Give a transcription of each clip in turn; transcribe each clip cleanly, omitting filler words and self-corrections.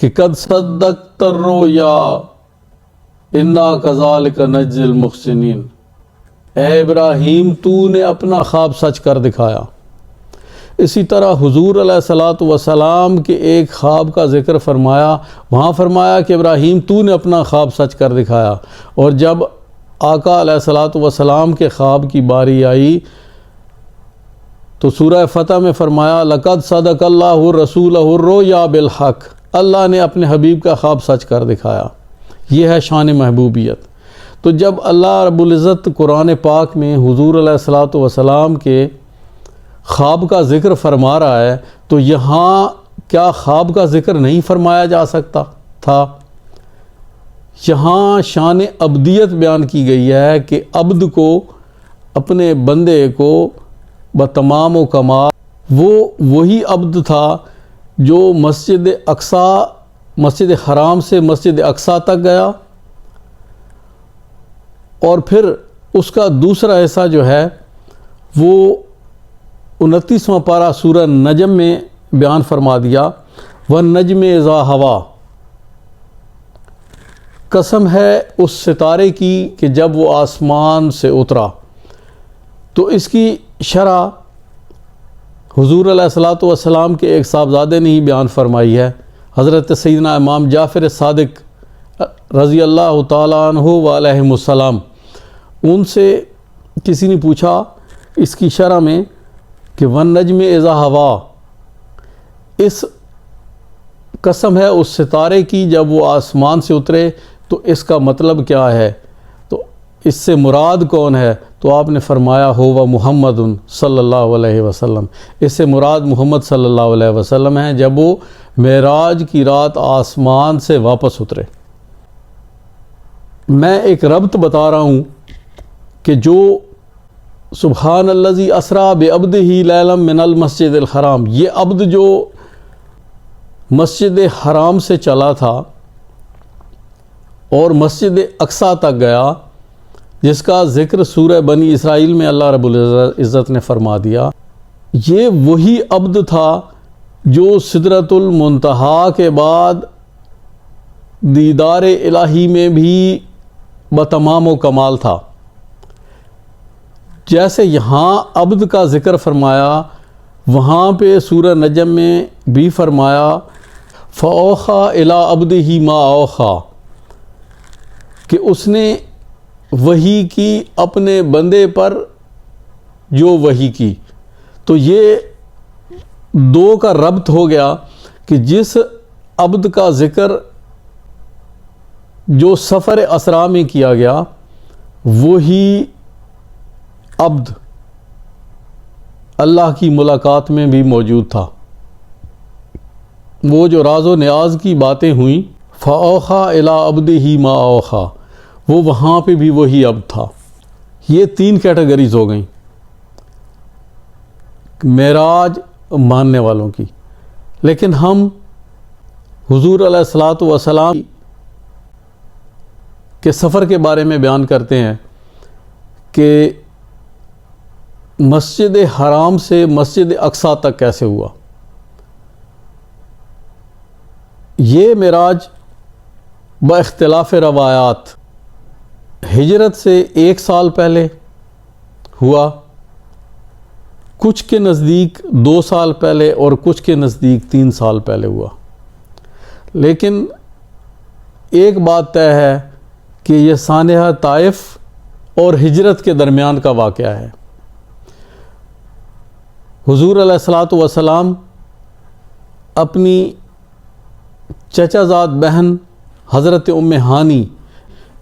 کہ قد صدقت الرؤیا انا کذالک نجزی المحسنین، اے ابراہیم تو نے اپنا خواب سچ کر دکھایا۔ اسی طرح حضور علیہ الصلوۃ والسلام کے ایک خواب کا ذکر فرمایا، وہاں فرمایا کہ ابراہیم تو نے اپنا خواب سچ کر دکھایا۔ اور جب آقا علیہ الصلوۃ والسلام کے خواب کی باری آئی تو سورہ فتح میں فرمایا لقد صدق اللہ رسولہ الرؤیا بالحق، اللہ نے اپنے حبیب کا خواب سچ کر دکھایا۔ یہ ہے شان محبوبیت۔ تو جب اللہ رب العزت قرآن پاک میں حضور علیہ الصلوۃ والسلام کے خواب کا ذکر فرما رہا ہے تو یہاں کیا خواب کا ذکر نہیں فرمایا جا سکتا تھا؟ یہاں شان عبدیت بیان کی گئی ہے کہ عبد کو، اپنے بندے کو بتمام و کمال، وہ وہی عبد تھا جو مسجد اقصیٰ، مسجد حرام سے مسجد اقصیٰ تک گیا، اور پھر اس کا دوسرا حصہ جو ہے وہ 29واں پارہ سورہ نجم میں بیان فرما دیا، وَالنَّجْمِ إِذَا هَوَىٰ، قسم ہے اس ستارے کی کہ جب وہ آسمان سے اترا۔ تو اس کی شرح حضور علیہ الصلوۃ والسلام کے ایک صاحبزادے نے ہی بیان فرمائی ہے، حضرت سیدنا امام جعفر صادق رضی اللہ تعالیٰ عنہ وعلیہم السلام۔ ان سے کسی نے پوچھا اس کی شرح میں کہ وَالنَّجْمِ إِذَا هَوَىٰ، اس قسم ہے اس ستارے کی جب وہ آسمان سے اترے، تو اس کا مطلب کیا ہے؟ تو اس سے مراد کون ہے؟ تو آپ نے فرمایا ہوا محمد صلی اللہ علیہ وسلم، اس سے مراد محمد صلی اللہ علیہ وسلم ہیں جب وہ معراج کی رات آسمان سے واپس اترے۔ میں ایک ربط بتا رہا ہوں کہ جو سبحان الذی اسریٰ بعبدہ لیلا من المسجد الحرام، یہ عبد جو مسجد حرام سے چلا تھا اور مسجد اقصیٰ تک گیا، جس کا ذکر سورہ بنی اسرائیل میں اللہ رب العزت نے فرما دیا، یہ وہی عبد تھا جو سدرۃ المنتہا کے بعد دیدار الہی میں بھی بتمام و کمال تھا۔ جیسے یہاں عبد کا ذکر فرمایا، وہاں پہ سورہ نجم میں بھی فرمایا فَأَوْحَىٰ إِلَىٰ عَبْدِهِ مَا أَوْحَىٰ، کہ اس نے وحی کی اپنے بندے پر جو وحی کی۔ تو یہ دو کا ربط ہو گیا کہ جس عبد کا ذکر جو سفر اسراء میں کیا گیا، وہی عبد اللہ کی ملاقات میں بھی موجود تھا۔ وہ جو راز و نیاز کی باتیں ہوئیں، فَأَوْحَىٰ إِلَىٰ عَبْدِهِ مَا أَوْحَىٰ، وہ وہاں پہ بھی وہی عبد تھا۔ یہ تین کیٹیگریز ہو گئیں معراج ماننے والوں کی۔ لیکن ہم حضور علیہ الصلوۃ والسلام کے سفر کے بارے میں بیان کرتے ہیں کہ مسجد حرام سے مسجد اقصیٰ تک کیسے ہوا۔ یہ معراج با اختلاف روایات ہجرت سے 1 سال پہلے ہوا، کچھ کے نزدیک 2 سال پہلے اور کچھ کے نزدیک 3 سال پہلے ہوا۔ لیکن ایک بات طے ہے کہ یہ سانحہ طائف اور ہجرت کے درمیان کا واقعہ ہے۔ حضور علیہ الصلوۃ والسلام اپنی چچا زاد بہن حضرت ام ہانی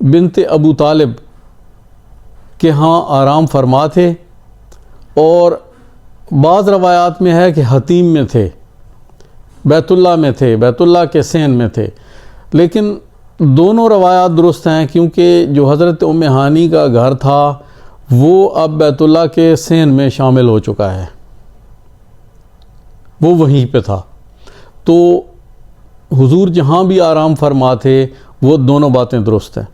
بنت ابو طالب کے ہاں آرام فرما تھے، اور بعض روایات میں ہے کہ حتیم میں تھے، بیت اللہ میں تھے، بیت اللہ کے صحن میں تھے۔ لیکن دونوں روایات درست ہیں، کیونکہ جو حضرت ام ہانی کا گھر تھا وہ اب بیت اللہ کے صحن میں شامل ہو چکا ہے، وہ وہیں پہ تھا۔ تو حضور جہاں بھی آرام فرما تھے وہ دونوں باتیں درست ہیں۔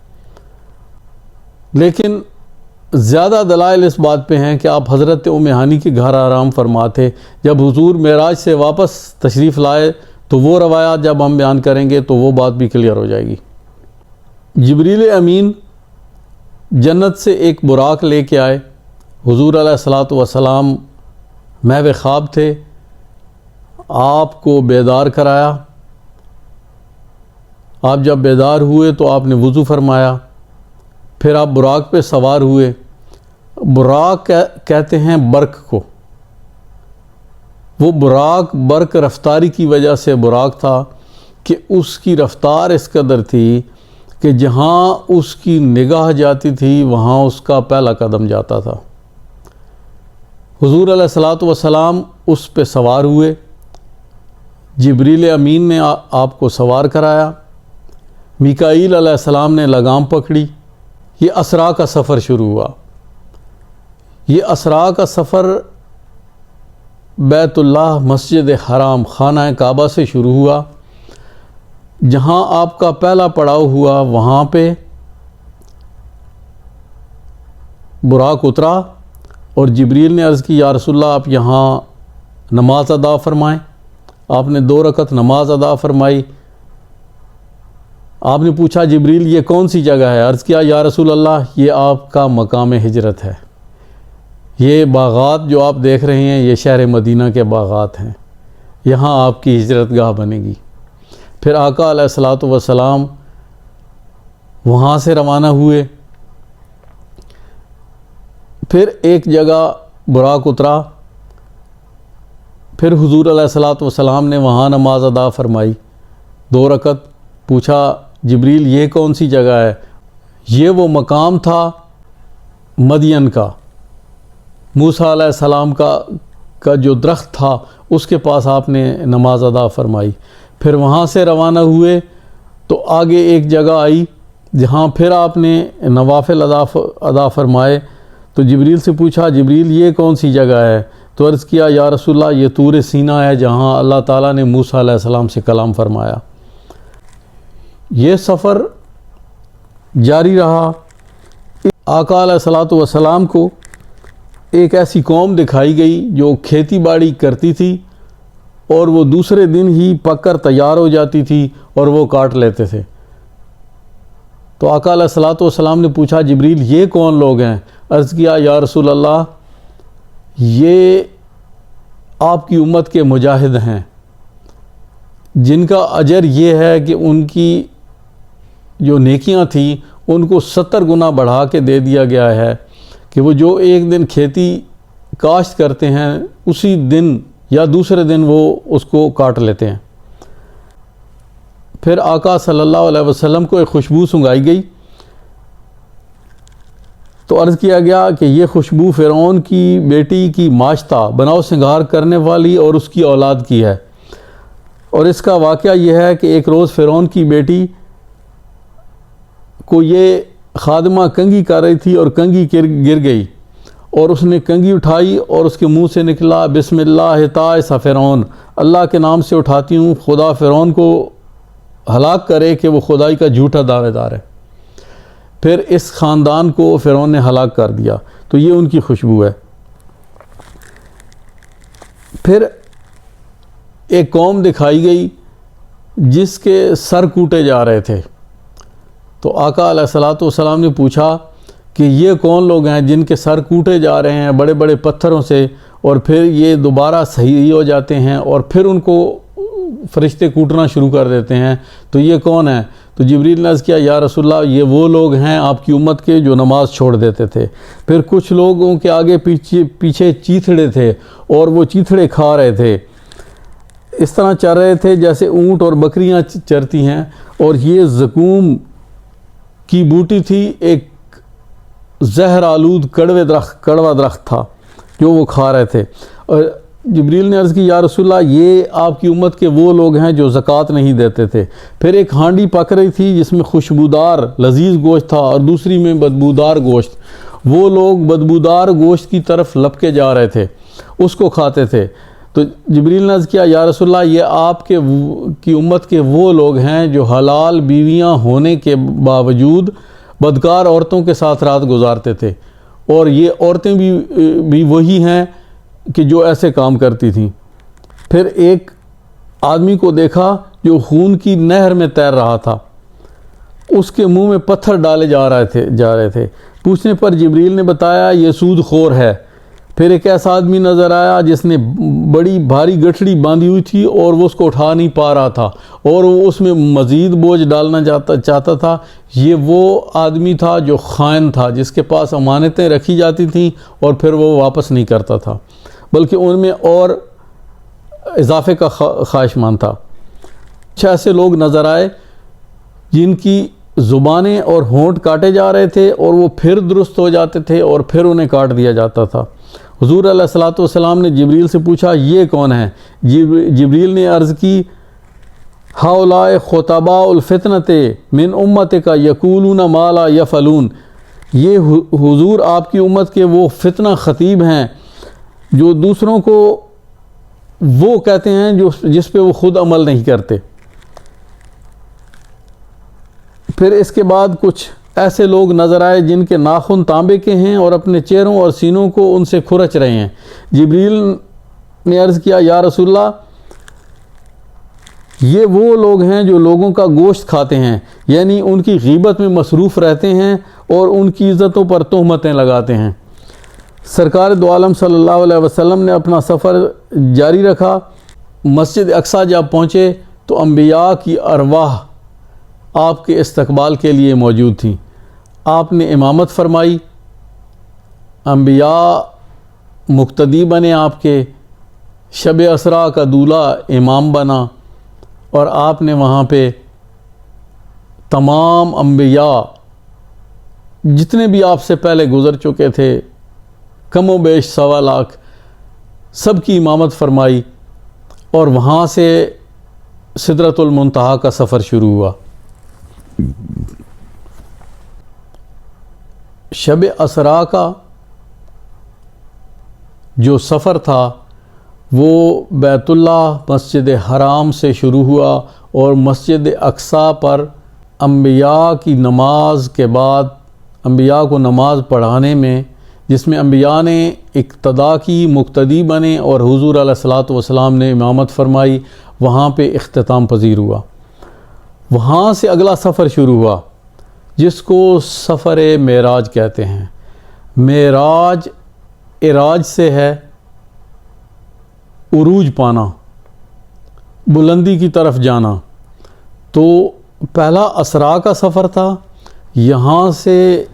لیکن زیادہ دلائل اس بات پہ ہیں کہ آپ حضرت ام ہانی کے گھر آرام فرما تھے۔ جب حضور معراج سے واپس تشریف لائے تو وہ روایات جب ہم بیان کریں گے تو وہ بات بھی کلیئر ہو جائے گی۔ جبریل امین جنت سے ایک براق لے کے آئے، حضور علیہ الصلاۃ والسلام محو خواب تھے، آپ کو بیدار کرایا۔ آپ جب بیدار ہوئے تو آپ نے وضو فرمایا، پھر آپ براق پہ سوار ہوئے۔ براق کہتے ہیں برق کو، وہ براق برق رفتاری کی وجہ سے براق تھا کہ اس کی رفتار اس قدر تھی کہ جہاں اس کی نگاہ جاتی تھی وہاں اس کا پہلا قدم جاتا تھا۔ حضور علیہ الصلاۃ والسلام اس پہ سوار ہوئے، جبریل امین نے آپ کو سوار کرایا، میکائیل علیہ السلام نے لگام پکڑی، یہ اسراء کا سفر شروع ہوا۔ یہ اسراء کا سفر بیت اللہ، مسجد حرام، خانہ کعبہ سے شروع ہوا۔ جہاں آپ کا پہلا پڑاؤ ہوا وہاں پہ براق اترا اور جبریل نے عرض کی، یا رسول اللہ آپ یہاں نماز ادا فرمائیں۔ آپ نے 2 رکعت نماز ادا فرمائی۔ آپ نے پوچھا جبریل یہ کون سی جگہ ہے؟ عرض کیا یا رسول اللہ یہ آپ کا مقام ہجرت ہے، یہ باغات جو آپ دیکھ رہے ہیں یہ شہر مدینہ کے باغات ہیں، یہاں آپ کی ہجرت گاہ بنے گی۔ پھر آقا علیہ الصلاۃ والسلام وہاں سے روانہ ہوئے، پھر ایک جگہ براق اترا، پھر حضور علیہ الصلاۃ والسلام نے وہاں نماز ادا فرمائی 2 رکعت۔ پوچھا جبریل یہ کون سی جگہ ہے؟ یہ وہ مقام تھا مدین کا، موسیٰ علیہ السلام کا جو درخت تھا اس کے پاس آپ نے نماز ادا فرمائی۔ پھر وہاں سے روانہ ہوئے تو آگے ایک جگہ آئی جہاں پھر آپ نے نوافل ادا فرمائے۔ تو جبریل سے پوچھا جبریل یہ کون سی جگہ ہے؟ تو عرض کیا یا رسول اللہ یہ طور سینا ہے جہاں اللہ تعالیٰ نے موسیٰ علیہ السلام سے کلام فرمایا۔ یہ سفر جاری رہا۔ آقا علیہ الصلاۃ والسلام کو ایک ایسی قوم دکھائی گئی جو کھیتی باڑی کرتی تھی اور وہ دوسرے دن ہی پک کر تیار ہو جاتی تھی اور وہ کاٹ لیتے تھے۔ تو آقا علیہ الصلاۃ والسلام نے پوچھا جبریل یہ کون لوگ ہیں؟ عرض کیا یا رسول اللہ یہ آپ کی امت کے مجاہد ہیں، جن کا اجر یہ ہے کہ ان کی جو نیکیاں تھیں ان کو 70 گنا بڑھا کے دے دیا گیا ہے، کہ وہ جو ایک دن کھیتی کاشت کرتے ہیں اسی دن یا دوسرے دن وہ اس کو کاٹ لیتے ہیں۔ پھر آقا صلی اللہ علیہ وسلم کو ایک خوشبو سنگائی گئی تو عرض کیا گیا کہ یہ خوشبو فرعون کی بیٹی کی ماشطہ بناؤ سنگار کرنے والی اور اس کی اولاد کی ہے۔ اور اس کا واقعہ یہ ہے کہ ایک روز فرعون کی بیٹی کو یہ خادمہ کنگھی کر رہی تھی اور کنگھی گر گئی، اور اس نے کنگھی اٹھائی اور اس کے منہ سے نکلا بسم اللہ طائس فرعون، اللہ کے نام سے اٹھاتی ہوں، خدا فرعون کو ہلاک کرے کہ وہ خدائی کا جھوٹا دعوے دار ہے۔ پھر اس خاندان کو فرعون نے ہلاک کر دیا۔ تو یہ ان کی خوشبو ہے۔ پھر ایک قوم دکھائی گئی جس کے سر کوٹے جا رہے تھے۔ تو آقا علیہ الصلاۃ والسلام نے پوچھا کہ یہ کون لوگ ہیں جن کے سر کوٹے جا رہے ہیں بڑے بڑے پتھروں سے، اور پھر یہ دوبارہ صحیح ہو جاتے ہیں اور پھر ان کو فرشتے کوٹنا شروع کر دیتے ہیں، تو یہ کون ہیں؟ تو جبریل نے عرض کیا یا رسول اللہ یہ وہ لوگ ہیں آپ کی امت کے جو نماز چھوڑ دیتے تھے۔ پھر کچھ لوگوں کے آگے پیچھے چیتھڑے تھے اور وہ چیتھڑے کھا رہے تھے، اس طرح چر رہے تھے جیسے اونٹ اور بکریاں چرتی ہیں، اور یہ زقوم کی بوٹی تھی، ایک زہر آلود کڑوا درخت تھا جو وہ کھا رہے تھے۔ اور جبریل نے عرض کی یا رسول اللہ یہ آپ کی امت کے وہ لوگ ہیں جو زکوٰۃ نہیں دیتے تھے۔ پھر ایک ہانڈی پک رہی تھی جس میں خوشبودار لذیذ گوشت تھا اور دوسری میں بدبودار گوشت، وہ لوگ بدبودار گوشت کی طرف لپکے جا رہے تھے، اس کو کھاتے تھے۔ تو جبریل نے عرض کیا یا رسول اللہ یہ آپ کی امت کے وہ لوگ ہیں جو حلال بیویاں ہونے کے باوجود بدکار عورتوں کے ساتھ رات گزارتے تھے، اور یہ عورتیں بھی وہی ہیں کہ جو ایسے کام کرتی تھیں۔ پھر ایک آدمی کو دیکھا جو خون کی نہر میں تیر رہا تھا، اس کے منہ میں پتھر ڈالے جا رہے تھے۔ پوچھنے پر جبریل نے بتایا یہ سود خور ہے۔ پھر ایک ایسا آدمی نظر آیا جس نے بڑی بھاری گٹھڑی باندھی ہوئی تھی اور وہ اس کو اٹھا نہیں پا رہا تھا اور وہ اس میں مزید بوجھ ڈالنا چاہتا تھا۔ یہ وہ آدمی تھا جو خائن تھا، جس کے پاس امانتیں رکھی جاتی تھیں اور پھر وہ واپس نہیں کرتا تھا، بلکہ ان میں اور اضافے کا خواہش مند تھا۔ کچھ ایسے لوگ نظر آئے جن کی زبانیں اور ہونٹ کاٹے جا رہے تھے اور وہ پھر درست ہو جاتے تھے اور پھر انہیں کاٹ دیا جاتا تھا۔ حضور علیہ الصلوۃ والسلام نے جبریل سے پوچھا یہ کون ہیں؟ جبریل نے عرض کی ہؤلاء خطباء الفتنۃ من امتک یقولون ما لا یفعلون، یہ حضور آپ کی امت کے وہ فتنہ خطیب ہیں جو دوسروں کو وہ کہتے ہیں جس پہ وہ خود عمل نہیں کرتے۔ پھر اس کے بعد کچھ ایسے لوگ نظر آئے جن کے ناخن تانبے کے ہیں اور اپنے چہروں اور سینوں کو ان سے کھرچ رہے ہیں۔ جبریل نے عرض کیا یا رسول اللہ، یہ وہ لوگ ہیں جو لوگوں کا گوشت کھاتے ہیں، یعنی ان کی غیبت میں مصروف رہتے ہیں اور ان کی عزتوں پر تہمتیں لگاتے ہیں۔ سرکار دو عالم صلی اللہ علیہ وسلم نے اپنا سفر جاری رکھا۔ مسجد اقصیٰ جب پہنچے تو انبیاء کی ارواح آپ کے استقبال کے لیے موجود تھیں۔ آپ نے امامت فرمائی، انبیاء مقتدی بنے، آپ کے شب اسرا کا دولہ امام بنا، اور آپ نے وہاں پہ تمام انبیاء جتنے بھی آپ سے پہلے گزر چکے تھے، کم و بیش 1.25 لاکھ، سب کی امامت فرمائی، اور وہاں سے سدرۃ المنتہا کا سفر شروع ہوا۔ شب اسرا کا جو سفر تھا وہ بیت اللہ مسجد حرام سے شروع ہوا اور مسجد اقصیٰ پر انبیاء کی نماز کے بعد انبیاء کو نماز پڑھانے میں، جس میں انبیاء نے اقتداء کی، مقتدی بنے اور حضور علیہ الصلوۃ والسلام نے امامت فرمائی، وہاں پہ اختتام پذیر ہوا۔ وہاں سے اگلا سفر شروع ہوا جس کو سفر معراج کہتے ہیں۔ معراج اعراج سے ہے عروج پانا، بلندی کی طرف جانا۔ تو پہلا اسرا کا سفر تھا، یہاں سے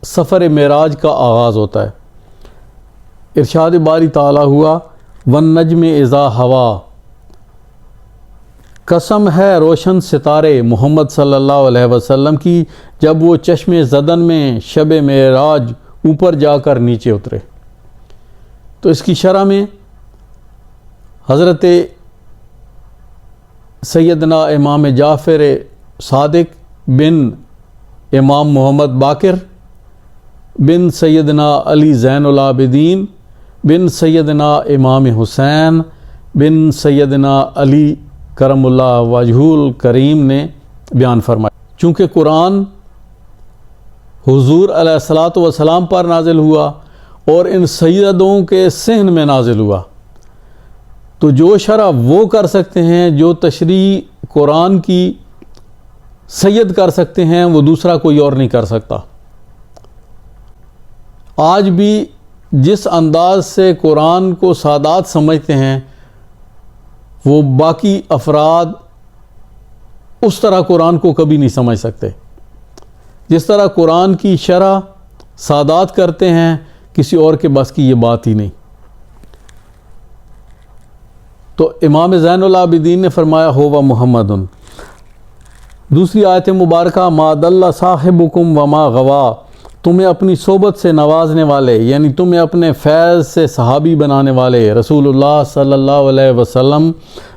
سفر معراج کا آغاز ہوتا ہے۔ ارشاد باری تعالیٰ ہوا والنجم اذا ہوا، قسم ہے روشن ستارے محمد صلی اللہ علیہ وسلم کی جب وہ چشم زدن میں شب معراج اوپر جا کر نیچے اترے۔ تو اس کی شرح میں حضرت سیدنا امام جعفر صادق بن امام محمد باقر بن سیدنا علی زین العابدین بن سیدنا امام حسین بن سیدنا علی کرم اللہ وجہ الکریم نے بیان فرمایا۔ چونکہ قرآن حضور علیہ الصلوۃ والسلام پر نازل ہوا اور ان سیدوں کے صحن میں نازل ہوا، تو جو شرح وہ کر سکتے ہیں، جو تشریح قرآن کی سید کر سکتے ہیں، وہ دوسرا کوئی اور نہیں کر سکتا۔ آج بھی جس انداز سے قرآن کو سادات سمجھتے ہیں، وہ باقی افراد اس طرح قرآن کو کبھی نہیں سمجھ سکتے۔ جس طرح قرآن کی شرح سادات کرتے ہیں، کسی اور کے بس کی یہ بات ہی نہیں۔ تو امام زین العابدین نے فرمایا ہوا محمد۔ دوسری آیت مبارکہ ما ضل صاحبکم وما غوا، تمہیں اپنی صحبت سے نوازنے والے، یعنی تمہیں اپنے فیض سے صحابی بنانے والے رسول اللہ صلی اللہ علیہ وسلم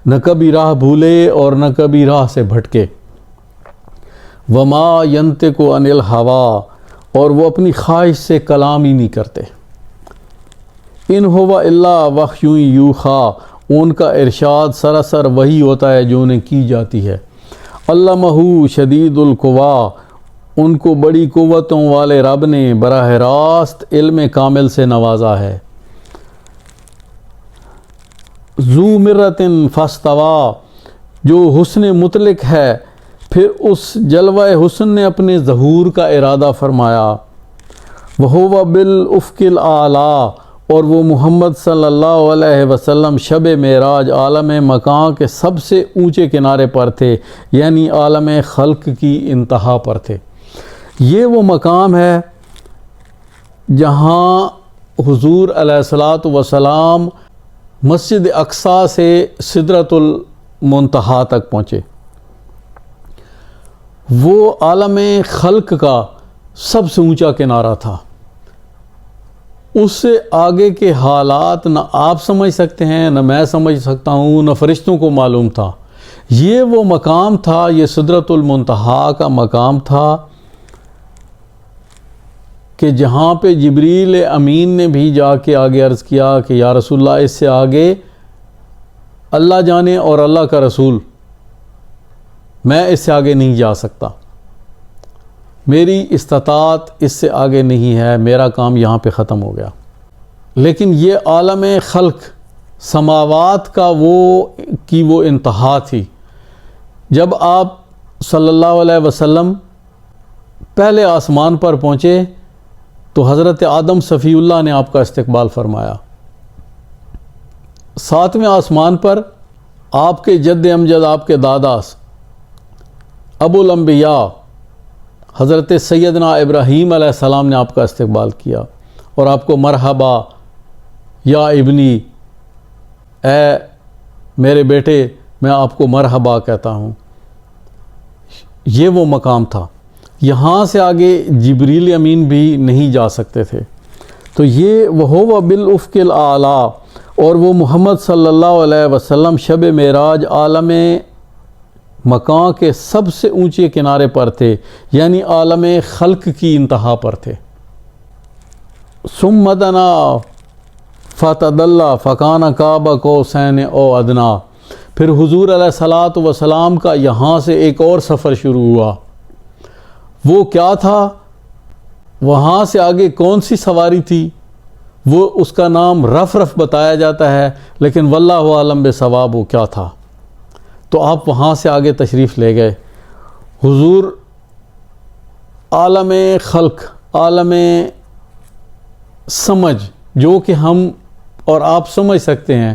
نہ کبھی راہ بھولے اور نہ کبھی راہ سے بھٹکے۔ وما ینطق عن الہوی، اور وہ اپنی خواہش سے کلام ہی نہیں کرتے۔ ان ہوا الا وحی یوحیٰ، ان کا ارشاد سراسر وہی ہوتا ہے جو انہیں کی جاتی ہے۔ علمہ شدید القوا، ان کو بڑی قوتوں والے رب نے براہ راست علم کامل سے نوازا ہے۔ ذو مرۃ فاستویٰ، جو حسن مطلق ہے پھر اس جلوہ حسن نے اپنے ظہور کا ارادہ فرمایا۔ وَهُوَ بِالْأُفْقِ الْأَعْلَىٰ، اور وہ محمد صلی اللہ علیہ وسلم شب معراج عالم مکان کے سب سے اونچے کنارے پر تھے، یعنی عالم خلق کی انتہا پر تھے۔ یہ وہ مقام ہے جہاں حضور علیہ الصلاۃ والسلام مسجد اقصیٰ سے سدرۃ المنتہا تک پہنچے۔ وہ عالم خلق کا سب سے اونچا کنارہ تھا۔ اس سے آگے کے حالات نہ آپ سمجھ سکتے ہیں، نہ میں سمجھ سکتا ہوں، نہ فرشتوں کو معلوم تھا۔ یہ وہ مقام تھا، یہ سدرۃ المنتہا کا مقام تھا کہ جہاں پہ جبریل امین نے بھی جا کے آگے عرض کیا کہ یا رسول اللہ، اس سے آگے اللہ جانے اور اللہ کا رسول، میں اس سے آگے نہیں جا سکتا، میری استطاعت اس سے آگے نہیں ہے، میرا کام یہاں پہ ختم ہو گیا۔ لیکن یہ عالم خلق سماوات کا وہ انتہا تھی۔ جب آپ صلی اللہ علیہ وسلم پہلے آسمان پر پہنچے تو حضرت آدم صفی اللہ نے آپ کا استقبال فرمایا۔ ساتویں آسمان پر آپ کے جد امجد، آپ کے دادا ابو الانبیاء حضرت سیدنا ابراہیم علیہ السلام نے آپ کا استقبال کیا اور آپ کو مرحبا یا ابنی، اے میرے بیٹے، میں آپ کو مرحبا کہتا ہوں۔ یہ وہ مقام تھا، یہاں سے آگے جبریل امین بھی نہیں جا سکتے تھے۔ تو یہ وَهُوَ بِالْأُفْقِ الْأَعْلَىٰ، اور وہ محمد صلی اللہ علیہ وسلم شب معراج عالم مکان کے سب سے اونچے کنارے پر تھے، یعنی عالم خلق کی انتہا پر تھے۔ ثم دنا فتدلی فکان قاب قوسین او ادنا، پھر حضور علیہ الصلاۃ والسلام کا یہاں سے ایک اور سفر شروع ہوا۔ وہ کیا تھا؟ وہاں سے آگے کون سی سواری تھی؟ وہ اس کا نام رف بتایا جاتا ہے، لیکن واللہ عالم بصواب وہ کیا تھا۔ تو آپ وہاں سے آگے تشریف لے گئے۔ حضور عالم خلق، عالم سمجھ، جو کہ ہم اور آپ سمجھ سکتے ہیں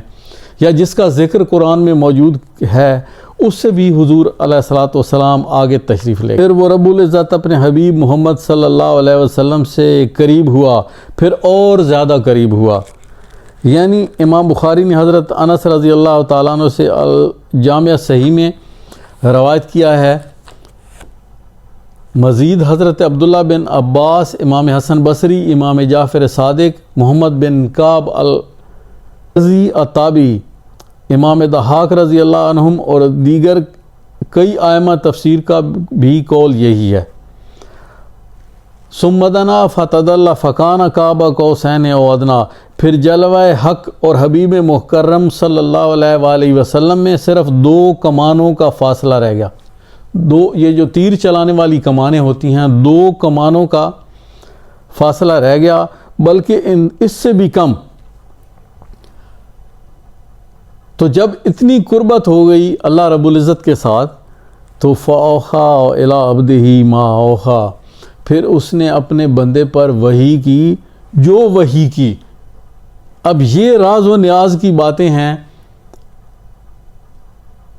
یا جس کا ذکر قرآن میں موجود ہے، اس سے بھی حضور علیہ الصلاۃ والسلام آگے تشریف لے گئے۔ پھر وہ رب العزت اپنے حبیب محمد صلی اللہ علیہ وسلم سے قریب ہوا، پھر اور زیادہ قریب ہوا۔ یعنی امام بخاری نے حضرت انس رضی اللہ تعالیٰ عنہ سے الجامع صحیح میں روایت کیا ہے۔ مزید حضرت عبداللہ بن عباس، امام حسن بصری، امام جعفر صادق، محمد بن کعب الرضی التابعی، امام ضحاک رضی اللہ عنہم اور دیگر کئی ائمہ تفسیر کا بھی قول یہی ہے۔ ثم دنا فتدلی فکان قاب قوسین او ادنا، پھر جلوہ حق اور حبیب مکرم صلی اللہ علیہ وآلہ وسلم میں صرف 2 کمانوں کا فاصلہ رہ گیا۔ یہ جو تیر چلانے والی کمانیں ہوتی ہیں، 2 کمانوں کا فاصلہ رہ گیا، بلکہ اس سے بھی کم۔ تو جب اتنی قربت ہو گئی اللہ رب العزت کے ساتھ، تو فَأَوْحَىٰ إِلَىٰ عَبْدِهِ مَا أَوْحَىٰ، پھر اس نے اپنے بندے پر وحی کی جو وحی کی۔ اب یہ راز و نیاز کی باتیں ہیں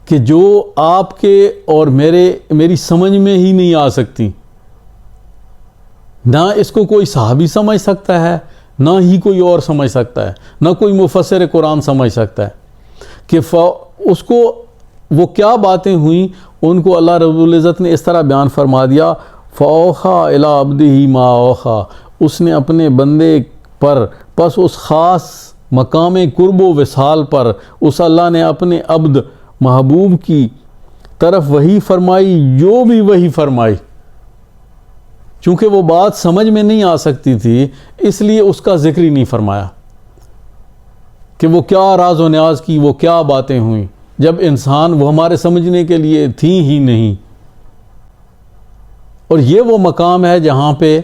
کہ جو آپ کے اور میری سمجھ میں ہی نہیں آ سکتی۔ نہ اس کو کوئی صحابی سمجھ سکتا ہے، نہ ہی کوئی اور سمجھ سکتا ہے، نہ کوئی مفسر قرآن سمجھ سکتا ہے کہ اس کو وہ کیا باتیں ہوئیں، ان کو اللہ رب العزت نے اس طرح بیان فرما دیا۔ فَأَوْحَىٰ إِلَىٰ عَبْدِهِ مَا أَوْحَىٰ، اس نے اپنے بندے پر، پس اس خاص مقام قرب و وصال پر اس اللہ نے اپنے عبد محبوب کی طرف وحی فرمائی، جو بھی وحی فرمائی۔ چونکہ وہ بات سمجھ میں نہیں آ سکتی تھی، اس لیے اس کا ذکر ہی نہیں فرمایا کہ وہ کیا راز و نیاز کی، وہ کیا باتیں ہوئیں، جب انسان وہ ہمارے سمجھنے کے لیے تھیں ہی نہیں۔ اور یہ وہ مقام ہے جہاں پہ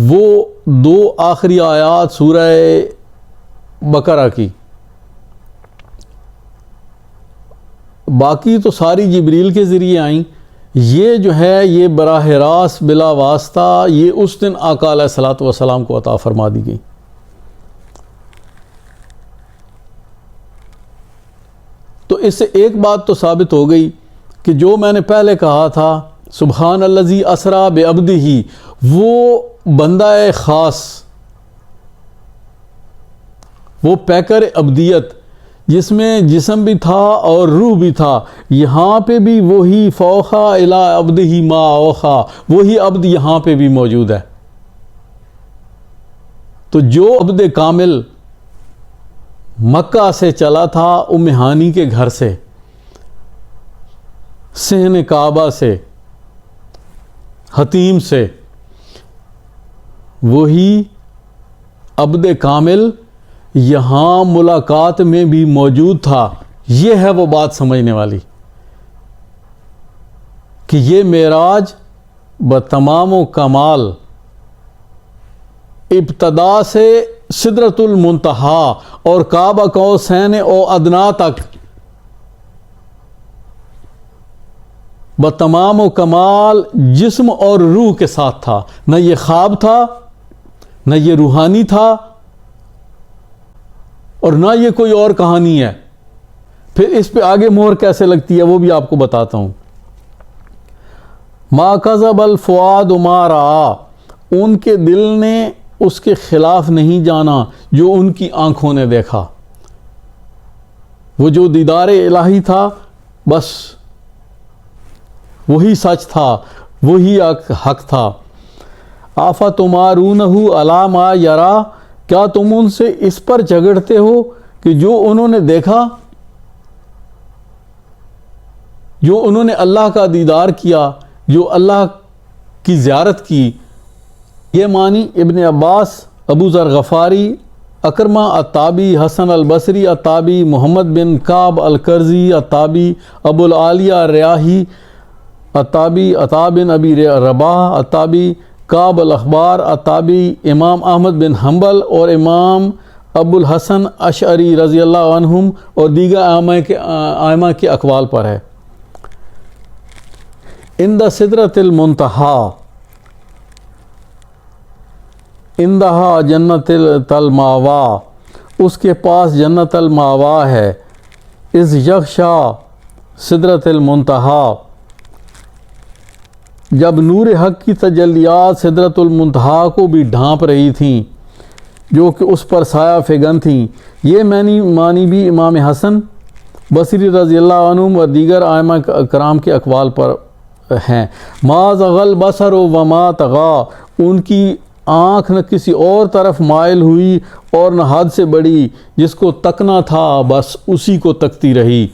وہ 2 آخری آیات سورہ بقرہ کی باقی تو ساری جبریل کے ذریعے آئیں، یہ جو ہے یہ براہ راست بلا واسطہ یہ اس دن آقا علیہ الصلوۃ والسلام کو عطا فرما دی گئی۔ تو اس سے ایک بات تو ثابت ہو گئی کہ جو میں نے پہلے کہا تھا سبحان الذی اسریٰ بعبدہ، وہ بندہ خاص، وہ پیکر عبدیت جس میں جسم بھی تھا اور روح بھی تھا، یہاں پہ بھی وہی فوخا الی عبدہ ما اوخا، وہی عبد یہاں پہ بھی موجود ہے۔ تو جو عبد کامل مکہ سے چلا تھا، ام ہانی کے گھر سے، صحن کعبہ سے، حتیم سے، وہی عبد کامل یہاں ملاقات میں بھی موجود تھا۔ یہ ہے وہ بات سمجھنے والی کہ یہ معراج بتمام و کمال ابتدا سے سدرۃ المنتہا اور کعبہ قوسین و ادنا تک بتمام و کمال جسم اور روح کے ساتھ تھا۔ نہ یہ خواب تھا، نہ یہ روحانی تھا، اور نہ یہ کوئی اور کہانی ہے۔ پھر اس پہ آگے مہر کیسے لگتی ہے وہ بھی آپ کو بتاتا ہوں۔ ما کذب الفؤاد ما رآ، ان کے دل نے اس کے خلاف نہیں جانا جو ان کی آنکھوں نے دیکھا۔ وہ جو دیدار الہی تھا بس وہی سچ تھا، وہی حق تھا۔ آفتمارونہ علی ما یرا، کیا تم ان سے اس پر جھگڑتے ہو کہ جو انہوں نے دیکھا، جو انہوں نے اللہ کا دیدار کیا، جو اللہ کی زیارت کی۔ یہ معنی ابن عباس، ابو ذر غفاری، اکرمہ التابی، حسن البصری التابی، محمد بن کعب القرظی التابی، ابو العالیہ الریاحی التابی، عطا بن ابی رباح التابی، کعب الاخبار التابی، امام احمد بن حنبل اور امام ابو الحسن اشعری رضی اللہ عنہم اور دیگر ائمہ کے اقوال پر ہے۔ عند سدرۃ المنتہا، عندہا جنت الماوا، اس کے پاس جنت الماوا ہے۔ اذ یغشا سدرۃ المنتہا، جب نور حق کی تجلیات سدرۃ المنتہا کو بھی ڈھانپ رہی تھیں، جو کہ اس پر سایہ فگن تھیں۔ یہ معنی بھی امام حسن بصری رضی اللہ عنہ و دیگر ائمہ کرام کے اقوال پر ہیں۔ ما زغ البصر وما طغى، ان کی آنکھ نہ کسی اور طرف مائل ہوئی اور نہ حد سے بڑی، جس کو تکنا تھا بس اسی کو تکتی رہی۔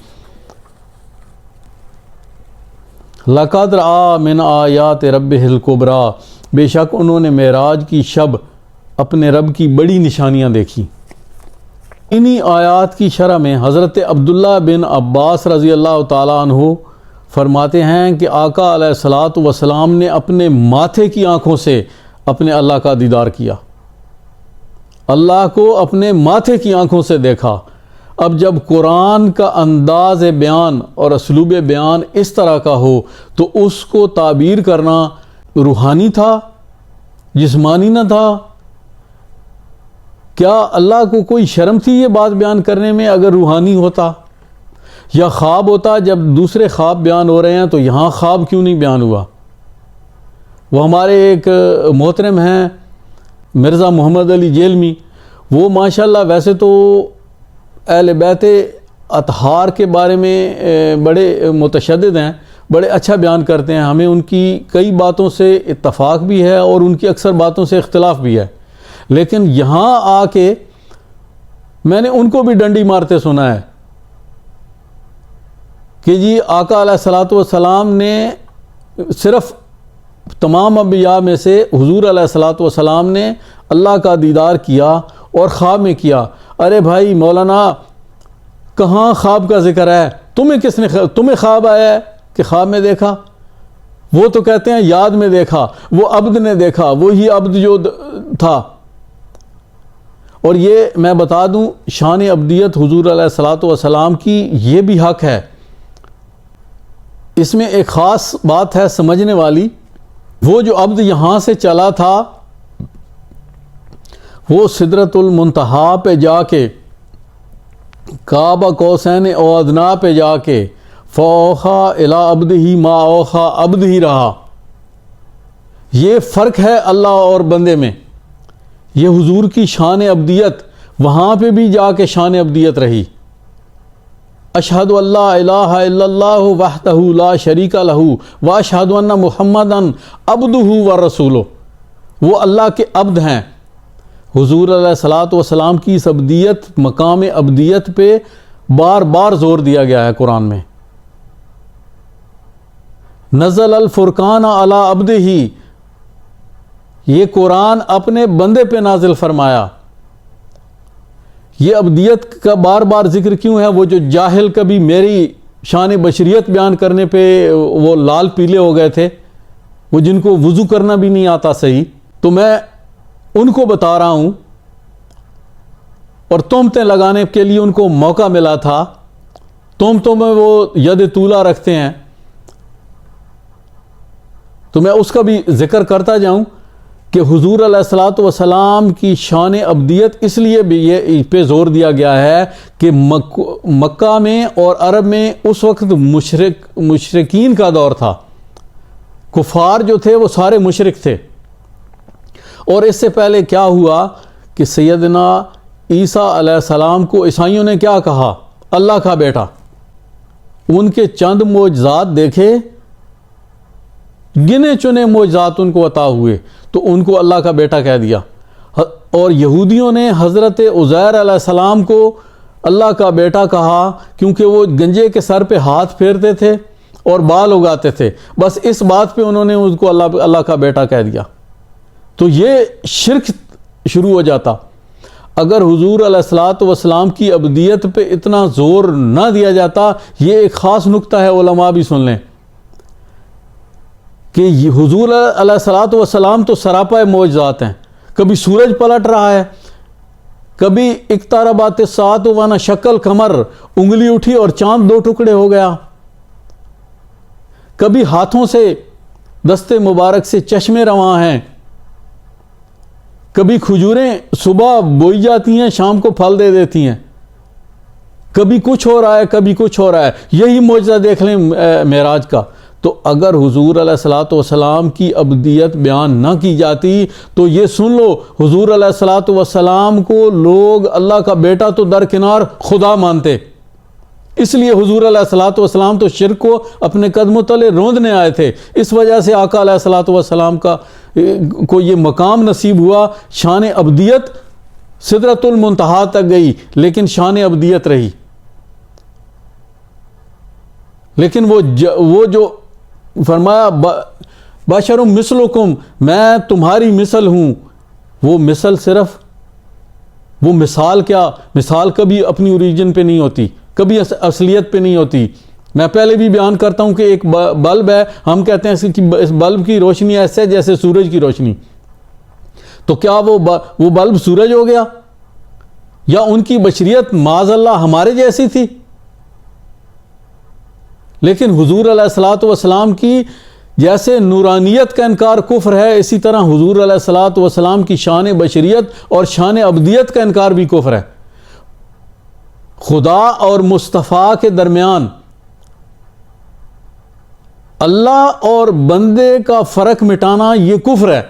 لقد رأى من آیات ربہ الکبریٰ، بے شک انہوں نے معراج کی شب اپنے رب کی بڑی نشانیاں دیکھی۔ انہی آیات کی شرح میں حضرت عبداللہ بن عباس رضی اللہ تعالیٰ عنہ فرماتے ہیں کہ آقا علیہ الصلوۃ والسلام نے اپنے ماتھے کی آنکھوں سے اپنے اللہ کا دیدار کیا، اللہ کو اپنے ماتھے کی آنکھوں سے دیکھا۔ اب جب قرآن کا انداز بیان اور اسلوب بیان اس طرح کا ہو تو اس کو تعبیر کرنا روحانی تھا، جسمانی نہ تھا؟ کیا اللہ کو کوئی شرم تھی یہ بات بیان کرنے میں اگر روحانی ہوتا؟ یا خواب ہوتا؟ جب دوسرے خواب بیان ہو رہے ہیں تو یہاں خواب کیوں نہیں بیان ہوا؟ وہ ہمارے ایک محترم ہیں مرزا محمد علی جیلمی، وہ ماشاءاللہ ویسے تو اہل بیت اطہار کے بارے میں بڑے متشدد ہیں، بڑے اچھا بیان کرتے ہیں، ہمیں ان کی کئی باتوں سے اتفاق بھی ہے اور ان کی اکثر باتوں سے اختلاف بھی ہے، لیکن یہاں آ کے میں نے ان کو بھی ڈنڈی مارتے سنا ہے کہ جی آقا علیہ الصلوۃ والسلام نے صرف تمام انبیاء میں سے حضور علیہ الصلوۃ والسلام نے اللہ کا دیدار کیا اور خواب میں کیا۔ ارے بھائی مولانا، کہاں خواب کا ذکر ہے؟ تمہیں خواب آیا ہے کہ خواب میں دیکھا؟ وہ تو کہتے ہیں یاد میں دیکھا، وہ عبد نے دیکھا، وہی عبد جو تھا۔ اور یہ میں بتا دوں، شان عبدیت حضور علیہ الصلوۃ والسلام کی یہ بھی حق ہے اس میں ایک خاص بات ہے سمجھنے والی، وہ جو عبد یہاں سے چلا تھا وہ سدرۃ المنتہا پہ جا کے، کعبہ قوسین او ادنا پہ جا کے فاوحیٰ الی عبدہ ما اوحیٰ عبد ہی رہا۔ یہ فرق ہے اللہ اور بندے میں۔ یہ حضور کی شان ابدیت وہاں پہ بھی جا کے شان ابدیت رہی۔ اشہد ان لا الہ الا اللہ وحدہ لا شریک لہ واشہد ان محمدًا عبدہ ورسولہ۔ وہ اللہ کے عبد ہیں۔ حضور علیہ الصلوۃ والسلام کی اس ابدیت، مقام ابدیت پہ بار بار زور دیا گیا ہے قرآن میں۔ نزل الفرقان علی عبدہ، یہ قرآن اپنے بندے پہ نازل فرمایا۔ یہ ابدیت کا بار بار ذکر کیوں ہے؟ وہ جو جاہل کبھی میری شان بشریت بیان کرنے پہ وہ لال پیلے ہو گئے تھے، وہ جن کو وضو کرنا بھی نہیں آتا صحیح، تو میں ان کو بتا رہا ہوں، اور تہمتیں لگانے کے لیے ان کو موقع ملا تھا۔ تہمتوں میں وہ ید طولہ رکھتے ہیں، تو میں اس کا بھی ذکر کرتا جاؤں کہ حضور علیہ الصلوۃ والسلام کی شان ابدیت اس لیے بھی یہ پہ زور دیا گیا ہے کہ مکہ میں اور عرب میں اس وقت مشرکین کا دور تھا۔ کفار جو تھے وہ سارے مشرک تھے، اور اس سے پہلے کیا ہوا کہ سیدنا عیسیٰ علیہ السلام کو عیسائیوں نے کیا کہا؟ اللہ کا بیٹا۔ ان کے چند معجزات دیکھے، گنے چنے معجزات ان کو عطا ہوئے، تو ان کو اللہ کا بیٹا کہہ دیا۔ اور یہودیوں نے حضرت عزیر علیہ السلام کو اللہ کا بیٹا کہا، کیونکہ وہ گنجے کے سر پہ ہاتھ پھیرتے تھے اور بال اگاتے تھے، بس اس بات پہ انہوں نے ان کو اللہ کا بیٹا کہہ دیا۔ تو یہ شرک شروع ہو جاتا اگر حضور علیہ الصلوۃ والسلام کی ابدیت پہ اتنا زور نہ دیا جاتا۔ یہ ایک خاص نکتہ ہے، علماء بھی سن لیں کہ حضور علیہ الصلوۃ والسلام تو سراپا معجزات ہیں۔ کبھی سورج پلٹ رہا ہے، کبھی اقتربت الساعۃ وانشق القمر، انگلی اٹھی اور چاند دو ٹکڑے ہو گیا، کبھی ہاتھوں سے دست مبارک سے چشمے رواں ہیں، کبھی کھجوریں صبح بوئی جاتی ہیں شام کو پھل دے دیتی ہیں، کبھی کچھ ہو رہا ہے کبھی کچھ ہو رہا ہے۔ یہی معجزہ دیکھ لیں معراج کا۔ تو اگر حضور علیہ الصلوۃ والسلام کی ابدیت بیان نہ کی جاتی تو یہ سن لو، حضور علیہ الصلوۃ والسلام کو لوگ اللہ کا بیٹا تو درکنار خدا مانتے۔ اس لیے حضور علیہ الصلوۃ والسلام تو شرک کو اپنے قدموں تلے روندنے آئے تھے۔ اس وجہ سے آقا علیہ الصلوۃ والسلام کو یہ مقام نصیب ہوا، شان ابدیت سدرۃ المنتہا تک گئی لیکن شان ابدیت رہی۔ لیکن وہ جو فرمایا بشر مثلکم، میں تمہاری مثل ہوں، وہ مثل صرف وہ مثال کیا، مثال کبھی اپنی اوریجن پہ نہیں ہوتی، کبھی اصلیت پہ نہیں ہوتی۔ میں پہلے بھی بیان کرتا ہوں کہ ایک بلب ہے، ہم کہتے ہیں کہ اس بلب کی روشنی ایسے ہے جیسے سورج کی روشنی، تو کیا وہ بلب سورج ہو گیا؟ یا ان کی بشریت معاذ اللہ ہمارے جیسی تھی؟ لیکن حضور علیہ الصلوۃ والسلام کی جیسے نورانیت کا انکار کفر ہے، اسی طرح حضور علیہ الصلوۃ والسلام کی شان بشریت اور شان ابدیت کا انکار بھی کفر ہے۔ خدا اور مصطفیٰ کے درمیان اللہ اور بندے کا فرق مٹانا یہ کفر ہے۔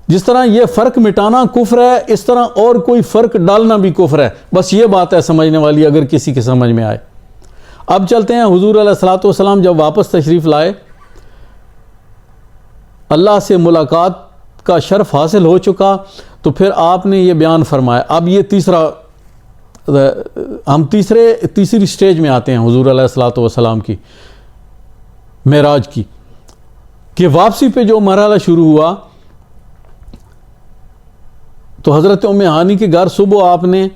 جس طرح یہ فرق مٹانا کفر ہے، اس طرح اور کوئی فرق ڈالنا بھی کفر ہے۔ بس یہ بات ہے سمجھنے والی، اگر کسی کے سمجھ میں آئے۔ اب چلتے ہیں، حضور علیہ الصلوۃ والسلام جب واپس تشریف لائے، اللہ سے ملاقات کا شرف حاصل ہو چکا، تو پھر آپ نے یہ بیان فرمایا۔ اب یہ ہم تیسری سٹیج میں آتے ہیں حضور علیہ الصلوۃ والسلام کی معراج کی، کہ واپسی پہ جو مرحلہ شروع ہوا، تو حضرت ام ہانی کے گھر صبح آپ نے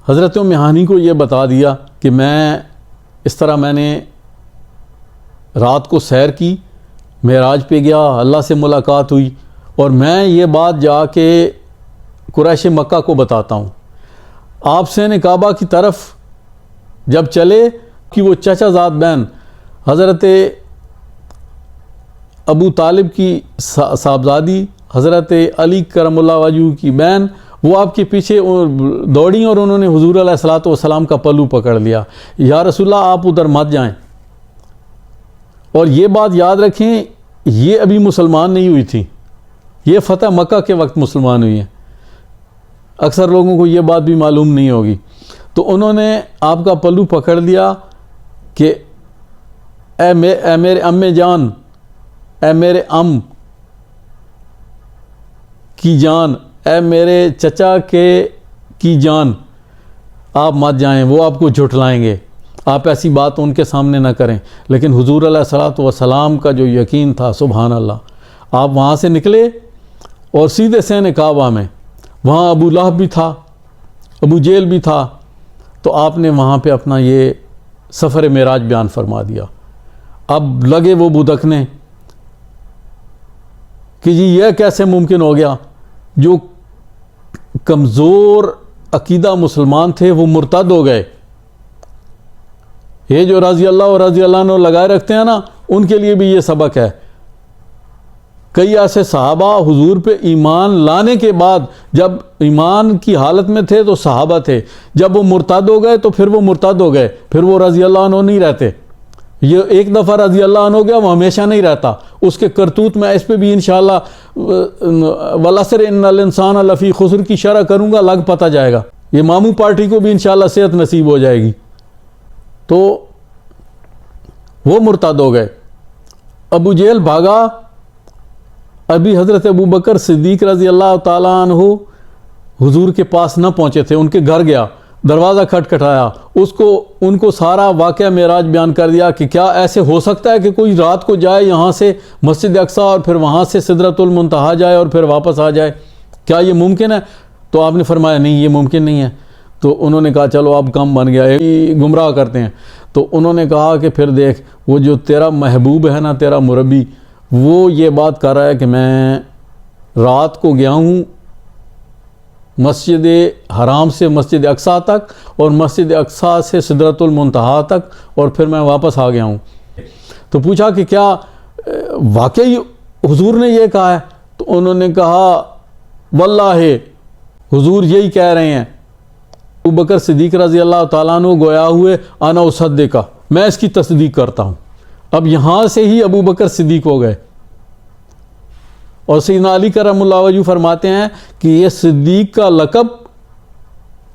حضرت ام ہانی کو یہ بتا دیا کہ اس طرح میں نے رات کو سیر کی، معراج پہ گیا، اللہ سے ملاقات ہوئی، اور میں یہ بات جا کے قریش مکہ کو بتاتا ہوں۔ آپ سین کعبہ کی طرف جب چلے کہ وہ چچا زاد بہن حضرت ابو طالب کی صاحبزادی حضرت علی کرم اللہ وجہہ کی بہن، وہ آپ کے پیچھے دوڑیں اور انہوں نے حضور علیہ الصلوۃ والسلام کا پلو پکڑ لیا، یا رسول اللہ آپ ادھر مت جائیں۔ اور یہ بات یاد رکھیں، یہ ابھی مسلمان نہیں ہوئی تھی، یہ فتح مکہ کے وقت مسلمان ہوئی ہیں، اکثر لوگوں کو یہ بات بھی معلوم نہیں ہوگی۔ تو انہوں نے آپ کا پلو پکڑ لیا کہ اے میرے امّ جان، اے میرے ام کی جان، اے میرے چچا کی جان، آپ مت جائیں، وہ آپ کو جھٹلائیں گے، آپ ایسی بات ان کے سامنے نہ کریں۔ لیکن حضور علیہ الصلوۃ والسلام کا جو یقین تھا، سبحان اللہ، آپ وہاں سے نکلے اور سیدھے سین کعبہ میں، وہاں ابو لہب بھی تھا، ابو جہل بھی تھا، تو آپ نے وہاں پہ اپنا یہ سفر معراج بیان فرما دیا۔ اب لگے وہ بدکنے کہ جی یہ کیسے ممکن ہو گیا، جو کمزور عقیدہ مسلمان تھے وہ مرتد ہو گئے۔ یہ جو رضی اللہ عنہ لگائے رکھتے ہیں نا، ان کے لیے بھی یہ سبق ہے۔ کئی ایسے صحابہ حضور پہ ایمان لانے کے بعد، جب ایمان کی حالت میں تھے تو صحابہ تھے، جب وہ مرتد ہو گئے تو پھر وہ مرتد ہو گئے، پھر وہ رضی اللہ عنہ نہیں رہتے۔ یہ ایک دفعہ رضی اللہ عنہ ہو گیا، وہ ہمیشہ نہیں رہتا، اس کے کرتوت میں اس پہ بھی انشاءاللہ والعصر ان الانسان لفی خسر کی شرح کروں گا، لگ پتہ جائے گا، یہ ماموں پارٹی کو بھی انشاءاللہ صحت نصیب ہو جائے گی۔ تو وہ مرتد ہو گئے، ابو جہل بھاگا، ابھی حضرت ابو بکر صدیق رضی اللہ تعالیٰ عنہ حضور کے پاس نہ پہنچے تھے، ان کے گھر گیا، دروازہ کھٹکھٹایا، ان کو سارا واقعہ معراج بیان کر دیا کہ کیا ایسے ہو سکتا ہے کہ کوئی رات کو جائے یہاں سے مسجد اقصیٰ اور پھر وہاں سے سدرۃ المنتہا جائے اور پھر واپس آ جائے، کیا یہ ممکن ہے؟ تو آپ نے فرمایا نہیں، یہ ممکن نہیں ہے۔ تو انہوں نے کہا چلو اب کم بن گیا، گمراہ کرتے ہیں۔ تو انہوں نے کہا کہ پھر دیکھ، وہ جو تیرا محبوب ہے نا، تیرا مربی، وہ یہ بات کر رہا ہے کہ میں رات کو گیا ہوں مسجد حرام سے مسجد اقصیٰ تک اور مسجد اقصیٰ سے سدرۃ المنتہا تک، اور پھر میں واپس آ گیا ہوں۔ تو پوچھا کہ کیا واقعی حضور نے یہ کہا ہے؟ تو انہوں نے کہا واللہ حضور یہی کہہ رہے ہیں۔ ابو بکر صدیق رضی اللہ تعالیٰ عنہ گویا ہوئے انا اصدقہ، میں اس کی تصدیق کرتا ہوں۔ اب یہاں سے ہی ابو بکر صدیق ہو گئے، اور سیدنا علی کرم اللہ وجہہ فرماتے ہیں کہ یہ صدیق کا لقب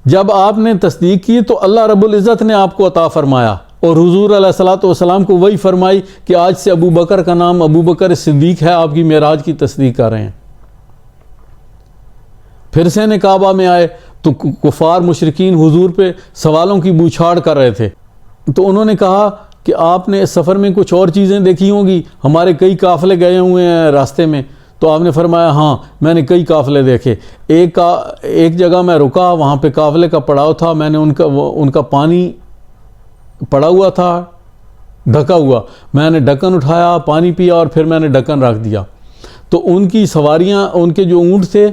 جب آپ نے تصدیق کی تو اللہ رب العزت نے آپ کو عطا فرمایا، اور حضور علیہ الصلوۃ والسلام کو وہی فرمائی کہ آج سے ابو بکر کا نام ابو بکر صدیق ہے، آپ کی معراج کی تصدیق کر رہے ہیں۔ پھر سے کعبہ میں آئے تو کفار مشرکین حضور پہ سوالوں کی بوچھاڑ کر رہے تھے، تو انہوں نے کہا کہ آپ نے اس سفر میں کچھ اور چیزیں دیکھی ہوں گی، ہمارے کئی قافلے گئے ہوئے ہیں راستے میں۔ تو آپ نے فرمایا ہاں میں نے کئی قافلے دیکھے، ایک جگہ میں رکا، وہاں پہ قافلے کا پڑاؤ تھا، میں نے ان کا پانی پڑا ہوا تھا ڈھکا ہوا، میں نے ڈھکن اٹھایا، پانی پیا اور پھر میں نے ڈھکن رکھ دیا۔ تو ان کی سواریاں، ان کے جو اونٹ تھے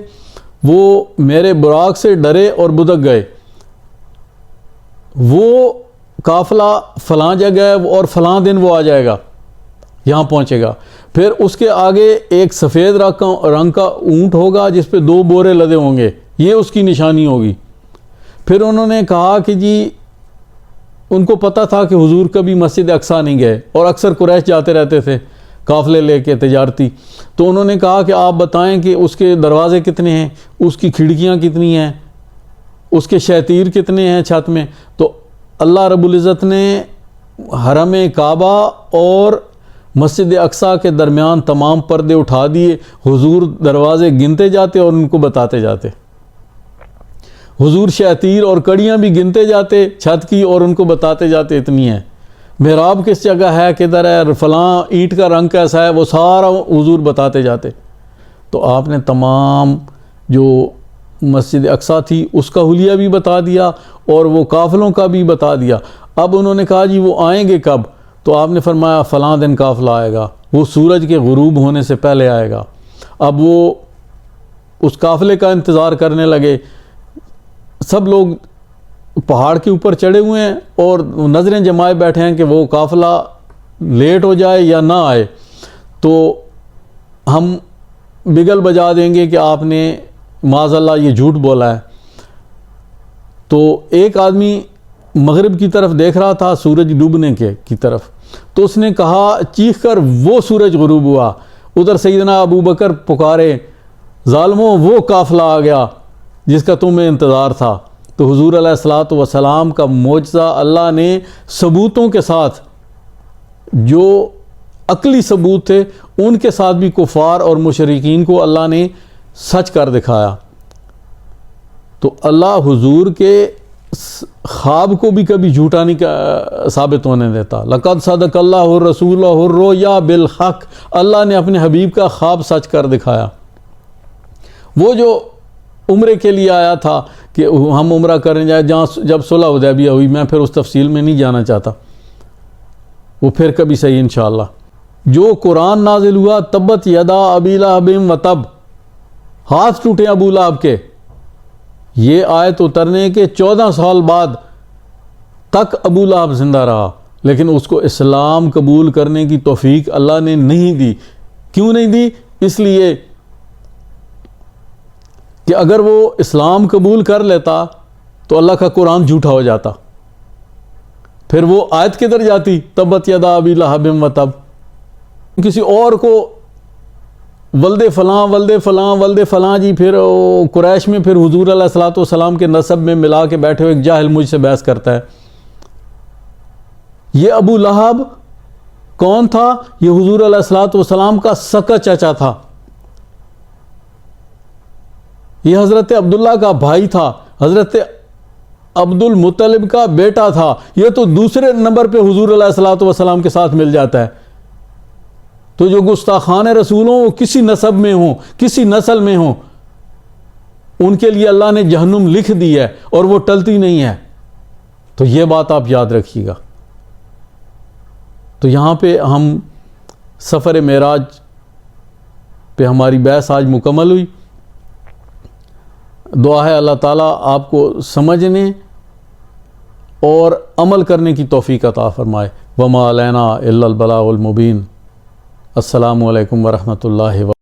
وہ میرے براق سے ڈرے اور بدک گئے، وہ قافلہ فلاں جگہ اور فلاں دن وہ آ جائے گا، یہاں پہنچے گا۔ پھر اس کے آگے ایک سفید رنگ کا اونٹ ہوگا جس پہ 2 بورے لدے ہوں گے، یہ اس کی نشانی ہوگی۔ پھر انہوں نے کہا کہ جی ان کو پتہ تھا کہ حضور کبھی مسجد اقصیٰ نہیں گئے، اور اکثر قریش جاتے رہتے تھے قافلے لے کے تجارتی۔ تو انہوں نے کہا کہ آپ بتائیں کہ اس کے دروازے کتنے ہیں، اس کی کھڑکیاں کتنی ہیں، اس کے شیطیر کتنے ہیں چھت میں۔ تو اللہ رب العزت نے حرم کعبہ اور مسجد اقصیٰ کے درمیان تمام پردے اٹھا دیے، حضور دروازے گنتے جاتے اور ان کو بتاتے جاتے، حضور شیطیر اور کڑیاں بھی گنتے جاتے چھت کی اور ان کو بتاتے جاتے اتنی ہیں، محراب کس جگہ ہے، کدھر ہے، فلاں اینٹ کا رنگ کیسا ہے، وہ سارا حضور بتاتے جاتے۔ تو آپ نے تمام جو مسجد اقصیٰ تھی اس کا حلیہ بھی بتا دیا اور وہ قافلوں کا بھی بتا دیا۔ اب انہوں نے کہا جی وہ آئیں گے کب؟ تو آپ نے فرمایا فلاں دن قافلہ آئے گا، وہ سورج کے غروب ہونے سے پہلے آئے گا۔ اب وہ اس قافلے کا انتظار کرنے لگے، سب لوگ پہاڑ کے اوپر چڑھے ہوئے ہیں اور نظریں جمائے بیٹھے ہیں کہ وہ قافلہ لیٹ ہو جائے یا نہ آئے تو ہم بگل بجا دیں گے کہ آپ نے معاذ اللہ یہ جھوٹ بولا ہے. تو ایک آدمی مغرب کی طرف دیکھ رہا تھا سورج ڈوبنے کی طرف, تو اس نے کہا چیخ کر وہ سورج غروب ہوا. ادھر سیدنا ابو بکر پکارے ظالموں وہ قافلہ آ گیا جس کا تمہیں انتظار تھا. تو حضور علیہ الصلوۃ والسلام کا معجزہ اللہ نے ثبوتوں کے ساتھ, جو عقلی ثبوت تھے ان کے ساتھ بھی کفار اور مشرکین کو اللہ نے سچ کر دکھایا. تو اللہ حضور کے خواب کو بھی کبھی جھوٹا نہیں ثابت ہونے دیتا. لقد صدق اللہ الرسول الرؤیا بالحق, اللہ نے اپنے حبیب کا خواب سچ کر دکھایا. وہ جو عمرے کے لیے آیا تھا کہ ہم عمرہ کرنے جائے, جب صلح حدیبیہ ہوئی, میں پھر اس تفصیل میں نہیں جانا چاہتا, وہ پھر کبھی صحیح انشاءاللہ. جو قرآن نازل ہوا تبت یدا ابی لہب و تب, ہاتھ ٹوٹے ابو لہب کے, یہ آیت اترنے کے 14 سال بعد تک ابو لہب زندہ رہا, لیکن اس کو اسلام قبول کرنے کی توفیق اللہ نے نہیں دی. کیوں نہیں دی؟ اس لیے کہ اگر وہ اسلام قبول کر لیتا تو اللہ کا قرآن جھوٹا ہو جاتا, پھر وہ آیت کدھر جاتی تبت یدا ابی لہب و تب. کسی اور کو ولد فلاں ولد فلاں ولد فلاں جی, پھر قریش میں پھر حضور علیہ الصلوۃ والسلام کے نسب میں ملا کے بیٹھے ہوئے ایک جاہل مجھ سے بحث کرتا ہے. یہ ابو لہب کون تھا؟ یہ حضور علیہ الصلوۃ والسلام کا سکا چچا تھا, یہ حضرت عبداللہ کا بھائی تھا, حضرت عبد المطلب کا بیٹا تھا. یہ تو دوسرے نمبر پہ حضور علیہ الصلوۃ والسلام کے ساتھ مل جاتا ہے. تو جو گستاخان رسول ہوں وہ کسی نسب میں ہوں, کسی نسل میں ہوں, ان کے لیے اللہ نے جہنم لکھ دی ہے اور وہ ٹلتی نہیں ہے. تو یہ بات آپ یاد رکھیے گا. تو یہاں پہ ہم سفر معراج پہ ہماری بحث آج مکمل ہوئی. دعا ہے اللہ تعالیٰ آپ کو سمجھنے اور عمل کرنے کی توفیق عطا فرمائے. وما علینا الا البلاغ المبین. السلام علیکم ورحمۃ اللہ وبرکاتہ.